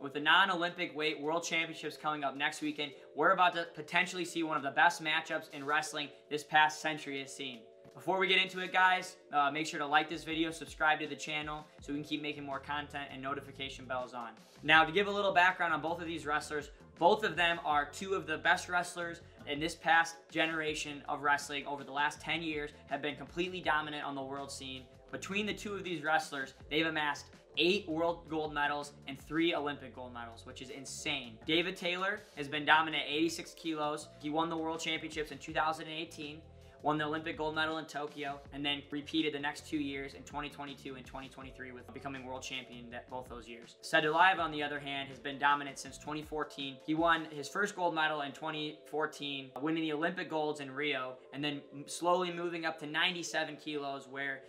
With the non-Olympic weight World Championships coming up next weekend, we're about to potentially see one of the best matchups in wrestling this past century has seen. Before we get into it, guys, make sure to like this video, subscribe to the channel so we can keep making more content, and notification bells on. Now, to give a little background on both of these wrestlers, both of them are two of the best wrestlers in this past generation of wrestling. Over the last 10 years, have been completely dominant on the world scene. Between the two of these wrestlers, they've amassed 8 world gold medals and 3 Olympic gold medals, which is insane. David Taylor has been dominant at 86 kilos. He won the world championships in 2018. Won the Olympic gold medal in Tokyo, and then repeated the next 2 years in 2022 and 2023 with becoming world champion both those years. Sadulaev, on the other hand, has been dominant since 2014. He won his first gold medal in 2014, winning the Olympic golds in Rio, and then slowly moving up to 97 kilos, where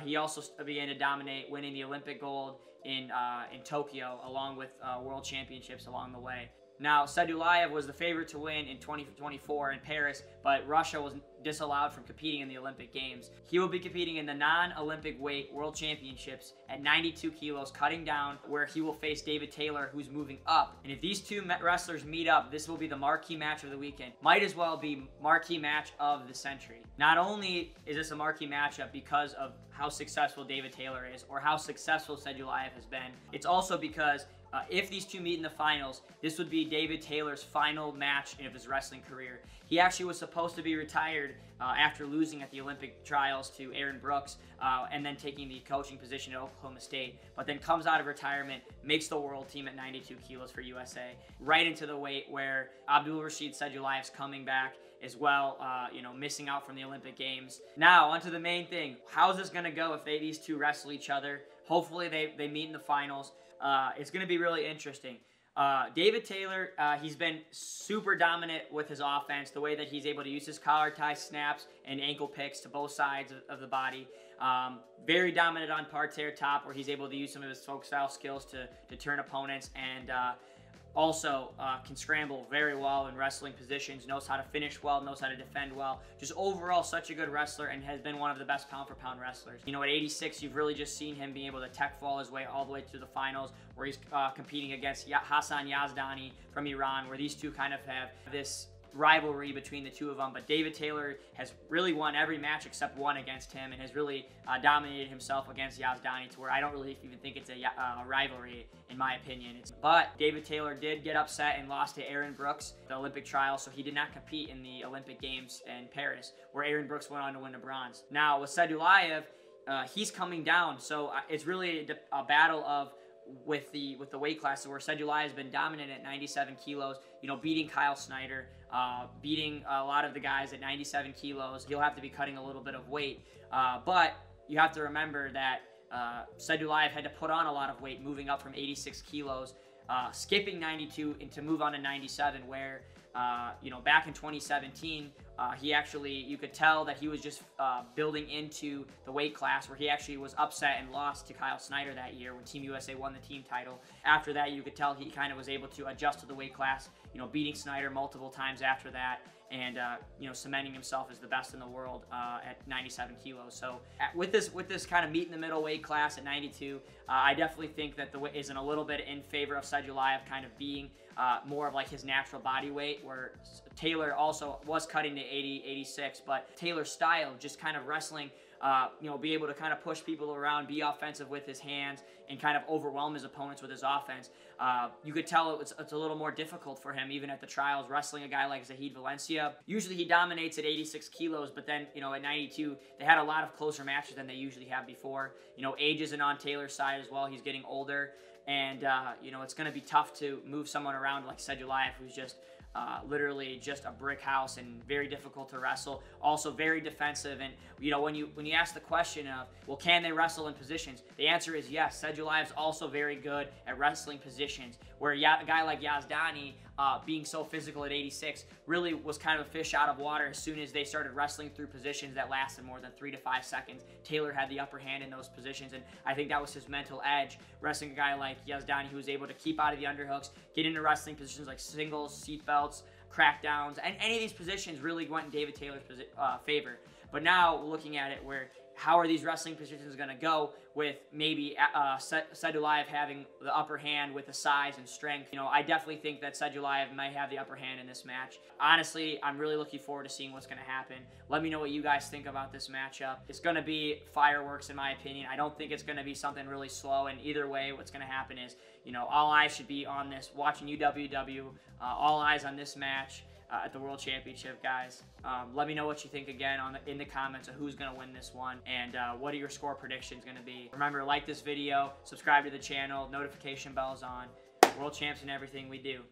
he also began to dominate, winning the Olympic gold in Tokyo, along with world championships along the way. Now, Sadulaev was the favorite to win in 2024 in Paris, but Russia was disallowed from competing in the Olympic Games. He will be competing in the non-Olympic weight World Championships at 92 kilos, cutting down, where he will face David Taylor, who's moving up. And if these two wrestlers meet up, this will be the marquee match of the weekend. Might as well be marquee match of the century. Not only is this a marquee matchup because of how successful David Taylor is, or how successful Sadulaev has been, it's also because if these two meet in the finals, this would be David Taylor's final match of his wrestling career. He actually was supposed to be retired after losing at the Olympic trials to Aaron Brooks and then taking the coaching position at Oklahoma State, but then comes out of retirement, makes the world team at 92 kilos for USA, right into the weight where Abdulrashid Sadulaev's coming back as well, missing out from the Olympic Games. Now, onto the main thing. How's this going to go if these two wrestle each other? Hopefully they meet in the finals. It's going to be really interesting. David Taylor, he's been super dominant with his offense, the way that he's able to use his collar tie snaps and ankle picks to both sides of the body. Very dominant on parterre top, where he's able to use some of his folk style skills to turn opponents, and also can scramble very well in wrestling positions, knows how to finish well, knows how to defend well. Just overall such a good wrestler, and has been one of the best pound for pound wrestlers. At 86, you've really just seen him being able to tech fall his way all the way to the finals, where he's competing against Hassan Yazdani from Iran, where these two kind of have this rivalry between the two of them. But David Taylor has really won every match except one against him, and has really dominated himself against Yazdani, to where I don't really even think it's a rivalry, in my opinion. But David Taylor did get upset and lost to Aaron Brooks the Olympic trial, so he did not compete in the Olympic Games in Paris, where Aaron Brooks went on to win the bronze. Now with Sadulaev, he's coming down, so it's really a battle of with the weight classes, where Sadulaev has been dominant at 97 kilos, beating Kyle Snyder, beating a lot of the guys at 97 kilos. He'll have to be cutting a little bit of weight, but you have to remember that Sadulaev had to put on a lot of weight, moving up from 86 kilos, skipping 92 and to move on to 97, where back in 2017, he actually, you could tell that he was just building into the weight class, where he actually was upset and lost to Kyle Snyder that year when Team USA won the team title. After that, you could tell he kind of was able to adjust to the weight class, beating Snyder multiple times after that, and cementing himself as the best in the world at 97 kilos. So with this kind of meet in the middle weight class at 92, I definitely think that the weight is a little bit in favor of Sadulaev kind of being more of like his natural body weight, where Taylor also was cutting to 80, 86, but Taylor's style, just kind of wrestling, be able to kind of push people around, be offensive with his hands, and kind of overwhelm his opponents with his offense. You could tell it's a little more difficult for him, even at the trials, wrestling a guy like Zahid Valencia. Usually he dominates at 86 kilos, but then, at 92, they had a lot of closer matches than they usually have before. Age isn't on Taylor's side as well. He's getting older, and, it's going to be tough to move someone around like Sadulaev, who's just literally just a brick house and very difficult to wrestle. Also very defensive. And when you ask the question of, well, can they wrestle in positions? The answer is yes. Sadulaev's also very good at wrestling positions, where a guy like Yazdani, being so physical at 86, really was kind of a fish out of water as soon as they started wrestling through positions that lasted more than 3 to 5 seconds. Taylor had the upper hand in those positions, and I think that was his mental edge, wrestling a guy like Yazdani, who was able to keep out of the underhooks, get into wrestling positions like singles, seatbelts, crackdowns, and any of these positions really went in David Taylor's favor. But now, looking at it, where how are these wrestling positions going to go with maybe Sadulaev having the upper hand with the size and strength. You know, I definitely think that Sadulaev might have the upper hand in this match. Honestly, I'm really looking forward to seeing what's going to happen. Let me know what you guys think about this matchup. It's going to be fireworks in my opinion. I don't think it's going to be something really slow, and either way, what's going to happen is, you know, all eyes should be on this, watching UWW, all eyes on this match. At the World Championship, guys. Let me know what you think again in the comments of who's going to win this one, and what are your score predictions going to be. Remember, like this video, subscribe to the channel, notification bells on. World champs in everything we do.